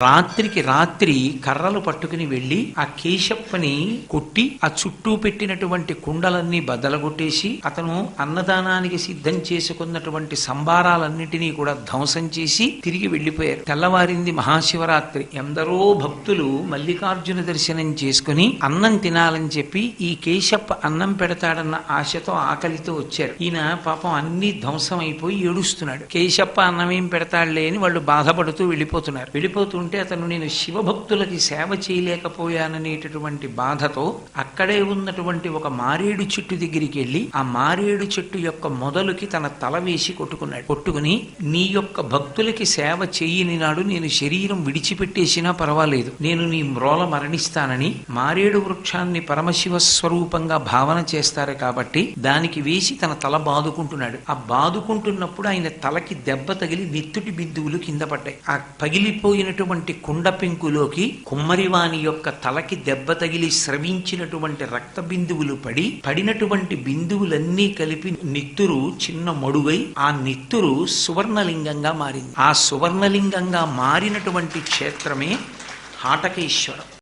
రాత్రికి రాత్రి కర్రలు పట్టుకుని వెళ్లి ఆ కేశప్పని కొట్టి ఆ చుట్టూ పెట్టినటువంటి కుండలన్నీ బద్దలగొట్టేసి అతను అన్నదానానికి సిద్ధం చేసుకున్నటువంటి సంబారాలన్నిటినీ కూడా ధ్వంసం చేసి తిరిగి వెళ్లిపోయారు. తెల్లవారింది మహాశివరాత్రి. ఎందరో భక్తులు మల్లికార్జున దర్శనం చేసుకుని అన్నం తినాలని చెప్పి ఈ కేశప్ప అన్నం పెడతాడన్న ఆశతో ఆకలితో వచ్చారు. ఈయన పాపం అన్ని ధ్వంసం అయిపోయి ఏడుస్తున్నాడు. కేశప్ప అన్నమేం పెడతాడులే అని వాళ్ళు బాధపడుతూ వెళ్ళిపోతుంటే అతను నేను శివభక్తులకి సేవ చేయలేకపోయాననేటటువంటి బాధతో అక్కడే ఉన్నటువంటి ఒక మారేడు చెట్టు దగ్గరికి వెళ్ళి ఆ మారేడు చెట్టు యొక్క మొదలుకి తన తల వేసి కొట్టుకుని నీ యొక్క భక్తులకి సేవ చేయని నాడు నేను శరీరం విడిచిపెట్టేసినా పర్వాలేదు, నేను నీ మ్రోల మరణిస్తానని మారేడు వృక్షాన్ని పరమశివ స్వరూపంగా భావన చేస్తారు కాబట్టి దానికి వేసి తన తల బాదుకుంటున్నాడు. ఆ బాదుకుంటున్నప్పుడు ఆయన తలకి దెబ్బ తగిలి నెత్తుటి బిందువులు కింద పడ్డాయి. ఆ పగిలిపోయినటువంటి కుండ పెంకులోకి కుమ్మరివాణి యొక్క తలకి దెబ్బ తగిలి స్రవించినటువంటి రక్త బిందువులు పడినటువంటి బిందువులన్నీ కలిపి నెత్తురు చిన్న మడుగై ఆ నెత్తురు సువర్ణలింగంగా మారింది. ఆ సువర్ణలింగంగా మారినటువంటి క్షేత్రమే హాటకేశ్వరం.